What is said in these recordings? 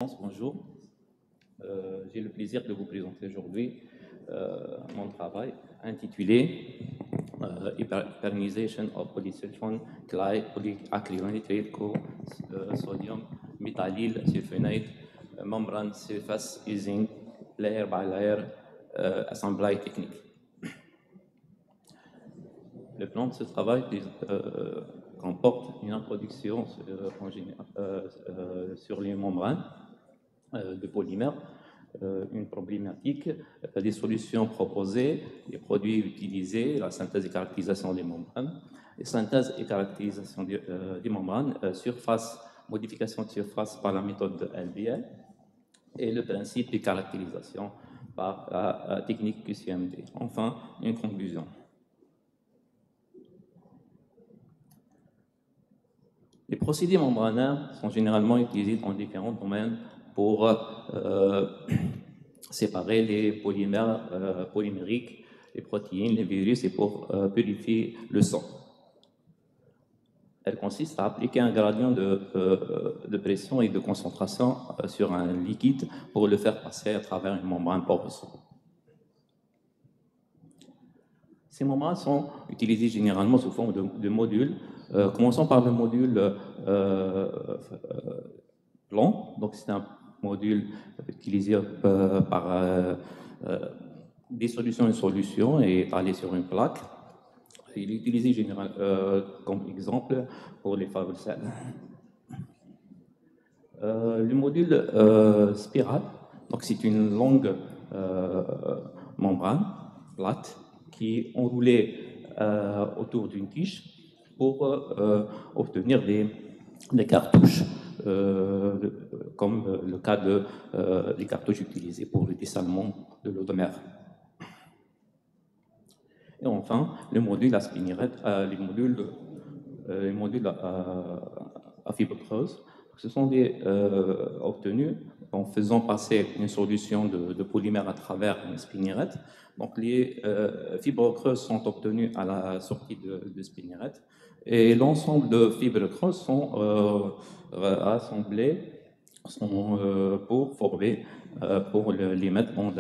Bonjour, j'ai le plaisir de vous présenter aujourd'hui mon travail intitulé Hyperionization of Polysulfone Polyacrylonitrate Co-Sodium Methylyl Sulfonate Membrane Surface Using Layer by Layer Assembly Technique. Le plan de ce travail comporte une introduction sur les membranes de polymères, une problématique, des solutions proposées, les produits utilisés, la synthèse et caractérisation des membranes, et synthèse et caractérisation des membranes, modification de surface par la méthode de LBL, et le principe de caractérisation par la technique QCMD. Enfin, une conclusion. Les procédés membranaires sont généralement utilisés dans différents domaines pour séparer les polymères polymériques, les protéines, les virus et pour purifier le sang. Elle consiste à appliquer un gradient de pression et de concentration sur un liquide pour le faire passer à travers une membrane poreuse. Ces membranes sont utilisées généralement sous forme de modules. Commençons par le module blanc. Donc, c'est un module utilisé par des solutions et solutions et étalé sur une plaque. Il est utilisé généralement comme exemple pour les fibres sel. Le module spirale, donc c'est une longue membrane plate qui est enroulée autour d'une tige pour obtenir des cartouches, comme le cas des cartouches utilisées pour le dessalement de l'eau de mer. Et enfin, le module à spinnérette, les modules à fibre creuse, ce sont obtenus en faisant passer une solution de polymère à travers une spinnérette. Donc, les fibres creuses sont obtenues à la sortie de spinnérette et l'ensemble de fibres creuses sont assemblées pour former, pour les mettre dans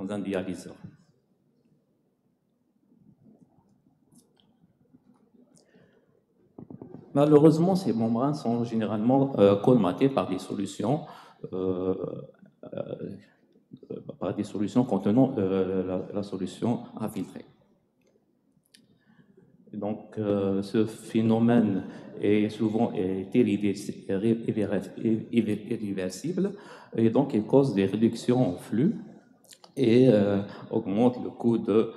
un dialyseur. Malheureusement, ces membranes sont généralement colmatées par des solutions contenant la solution à filtrer. Donc, ce phénomène est souvent irréversible et donc il cause des réductions en flux et augmente le coût de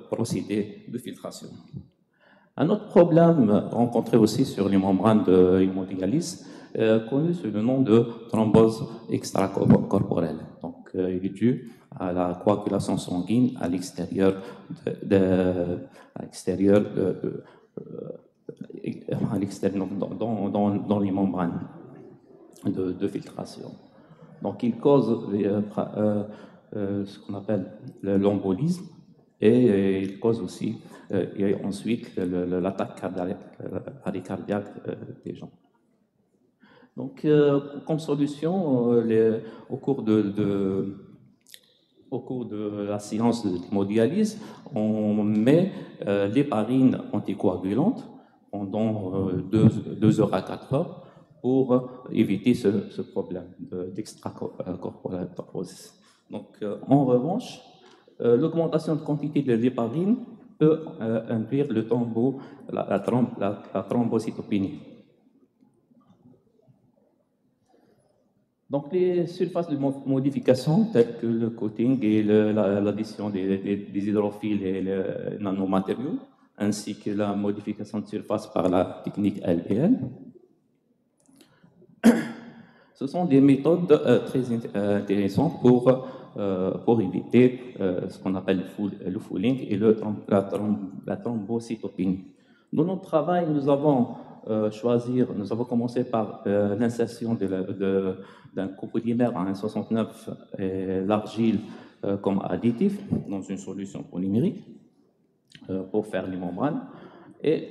procédés de filtration. Un autre problème rencontré aussi sur les membranes de hémodialyse, connu sous le nom de thrombose extracorporelle. Donc, il est dû à la coagulation sanguine à l'extérieur dans les membranes de filtration. Donc, il cause ce qu'on appelle l'embolisme et il cause aussi et ensuite l'attaque cardiaque des gens. Donc, comme solution, au cours de la séance d'hémodialyse, on met l'héparine anticoagulante pendant 2 heures à 4 heures pour éviter ce problème d'extracorporelle thrombose. Donc, en revanche, l'augmentation de quantité de l'héparine peut induire la thrombocytopénie. Donc, les surfaces de modification, telles que le coating et l'addition des hydrophiles et les nanomatériaux, ainsi que la modification de surface par la technique LBL, ce sont des méthodes très intéressantes pour éviter ce qu'on appelle le fouling et la thrombocytopénie. Dans notre travail, nous avons commencé par l'insertion d'un copolymère à 1,69 et l'argile comme additif dans une solution polymérique pour faire les membranes. Et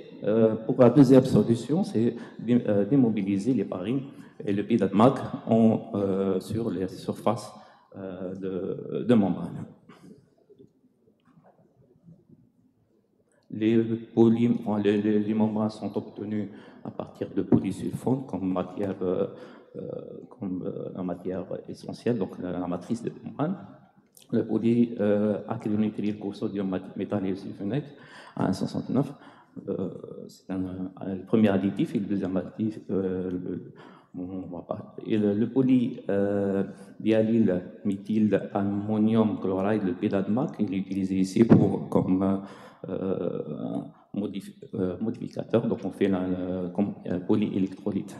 pour la deuxième solution, c'est d'immobiliser les parines et le PIDADMAC sur les surfaces de membrane. Les membranes sont obtenues à partir de polysulfone comme la matière essentielle, donc la matrice de membrane. Le polyacrylonitrile sodium métalliosulfonate à 169, c'est le premier additif, et le deuxième additif, le polydialyle méthylammonium chloride, le PIDADMAC, il est utilisé ici comme modificateur, donc on fait comme polyélectrolyte.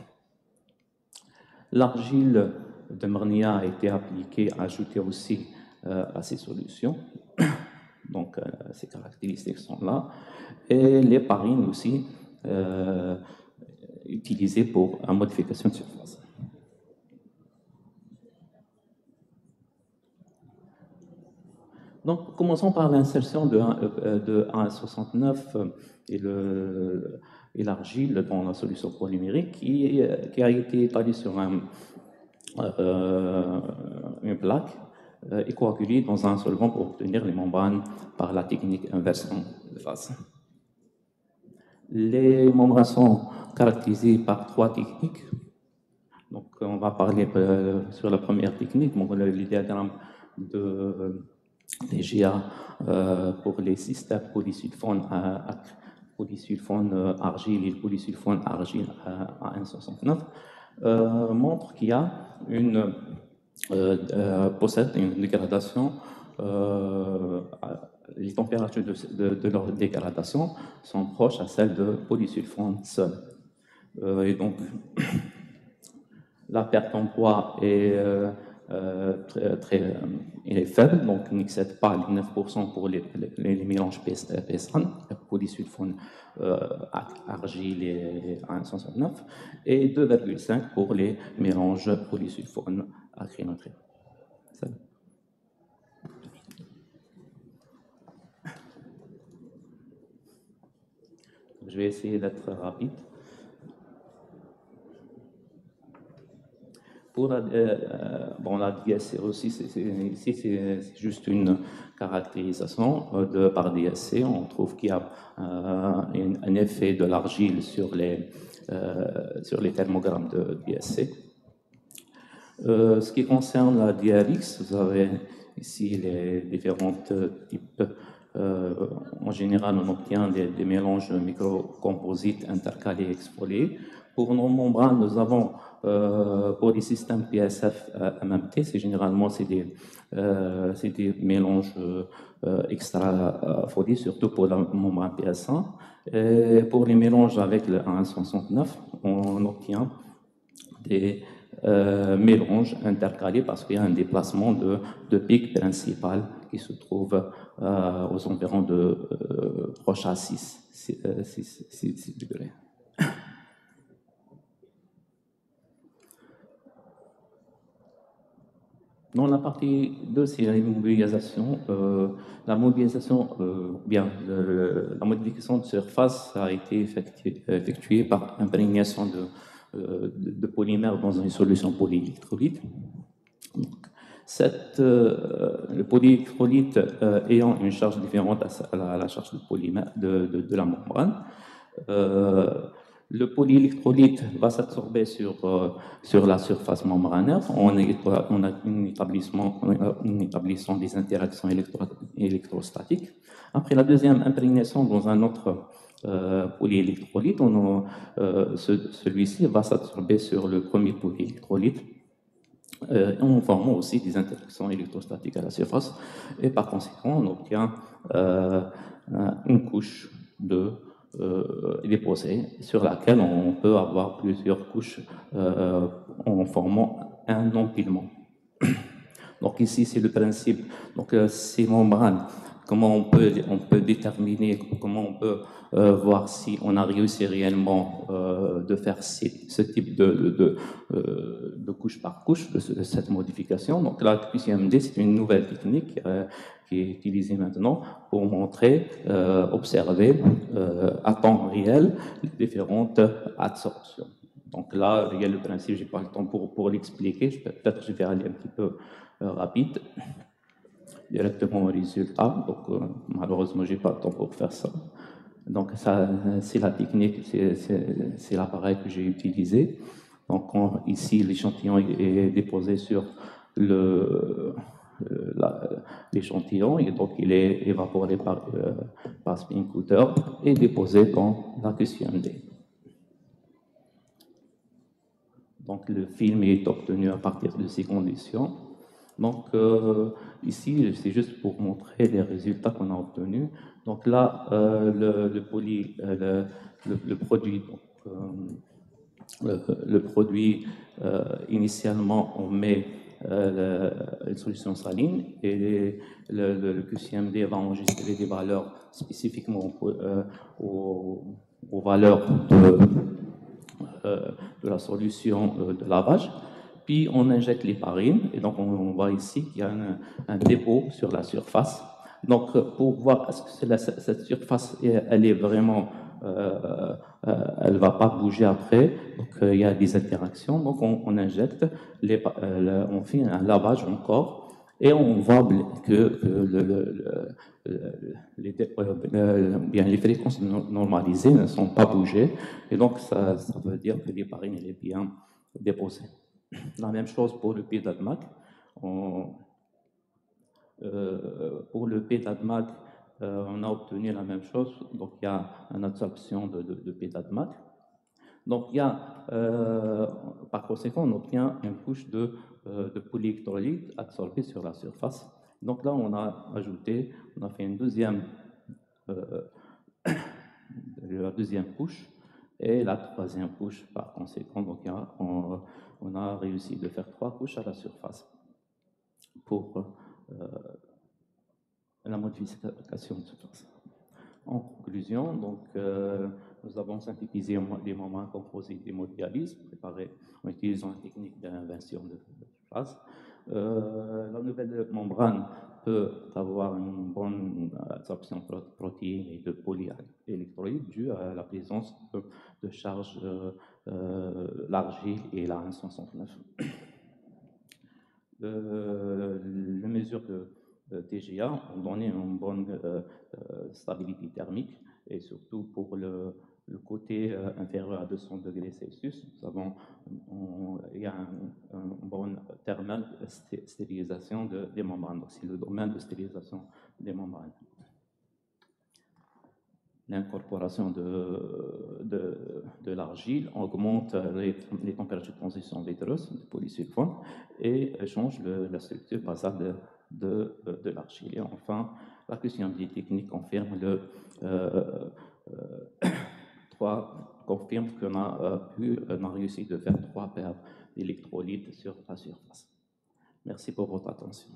L'argile de Marnia a été ajoutée aussi à ces solutions, donc ces caractéristiques sont là, et les parines aussi utilisées pour la modification de surface. Donc, commençons par l'insertion de 1,69 et l'argile dans la solution polymérique qui a été étalée sur une plaque et coagulée dans un solvant pour obtenir les membranes par la technique inversion de phase. Les membranes sont caractérisées par 3 techniques. Donc, on va parler sur la première technique, le diagramme des GA pour les systèmes polysulfone argile et polysulfone argile à 1,69 montre qu'il y a possède une dégradation. Les températures de leur dégradation sont proches à celles de polysulfone seul. Et donc, la perte en poids est faible, donc il n'excède pas les 9% pour les mélanges PSAN, polysulfone argile et 169, et 2,5 pour les mélanges polysulfone acrylonitrile. Je vais essayer d'être rapide. Pour la DSC aussi, ici c'est juste une caractérisation par DSC. On trouve qu'il y a un effet de l'argile sur les thermogrammes de DSC. Ce qui concerne la DRX, vous avez ici les différents types. En général, on obtient des mélanges microcomposites intercalés exfoliés. Pour nos membranes, nous avons pour les systèmes PSF MMT, généralement c'est des mélanges extra-foliés, surtout pour la membrane PS1. Et pour les mélanges avec le 169, on obtient des mélanges intercalés parce qu'il y a un déplacement de pic principal qui se trouve aux environs de proche à 6 degrés. Dans la partie 2, c'est la mobilisation. La modification de surface a été effectuée par imprégnation de polymère dans une solution polyélectrolyte. Le polyélectrolyte ayant une charge différente à la charge de polymère de la membrane, le polyélectrolyte va s'absorber sur la surface membranaire en établissant des interactions électrostatiques. Après la deuxième imprégnation dans un autre polyélectrolyte, celui-ci va s'absorber sur le premier polyélectrolyte en formant aussi des interactions électrostatiques à la surface. Et par conséquent, on obtient une couche déposée sur laquelle on peut avoir plusieurs couches en formant un empilement. Donc ici, c'est le principe. Donc ces membranes comment on peut déterminer, comment on peut voir si on a réussi réellement de faire ce type de couche par couche, de cette modification. Donc la QCMD, c'est une nouvelle technique qui est utilisée maintenant pour montrer, observer à temps réel les différentes absorptions. Donc là, il y a le principe, je n'ai pas le temps pour l'expliquer, peut-être je vais aller un petit peu rapide directement au résultat. Donc, malheureusement, je n'ai pas le temps pour faire ça. Donc, ça, c'est la technique, c'est l'appareil que j'ai utilisé. Donc, ici, l'échantillon est déposé sur l'échantillon et donc il est évaporé par spin coater et déposé dans la QCMD. Donc, le film est obtenu à partir de ces conditions. Donc, ici, c'est juste pour montrer les résultats qu'on a obtenus. Donc là, le produit, donc, le produit, initialement, on met une solution saline et le QCMD va enregistrer des valeurs spécifiquement aux valeurs de la solution de lavage. Puis on injecte l'héparine et donc on voit ici qu'il y a un dépôt sur la surface. Donc pour voir est-ce que cette surface elle est vraiment elle ne va pas bouger après, donc il y a des interactions, donc on injecte, on fait un lavage encore et on voit que les fréquences normalisées ne sont pas bougées et donc ça veut dire que l'héparine est bien déposée. La même chose pour le PDADMAC. Pour le PDADMAC, on a obtenu la même chose. Donc, il y a une absorption de PDADMAC. Donc, il y a, par conséquent, on obtient une couche de polyélectrolyte absorbée sur la surface. Donc là, on a ajouté, on a fait une la deuxième couche et la troisième couche par conséquent. Donc, on a réussi de faire 3 couches à la surface pour la modification de surface. En conclusion, donc, nous avons synthétisé des moments composés d'hémodialyse préparés en utilisant une technique d'inversion de phase. La nouvelle membrane peut avoir une bonne absorption protéine et de polyélectrolytes due à la présence de charges l'argile et la 169. Les mesures de TGA ont donné une bonne stabilité thermique et surtout pour le côté inférieur à 200 degrés Celsius, il y a une bonne thermale stérilisation des membranes. Donc, c'est le domaine de stérilisation des membranes. L'incorporation de l'argile augmente les températures de transition vitreuse, de polysulfone, et change la structure basale de l'argile. Et enfin, la QCMD technique confirme qu'on a réussi de faire 3 paires d'électrolytes sur la surface. Merci pour votre attention.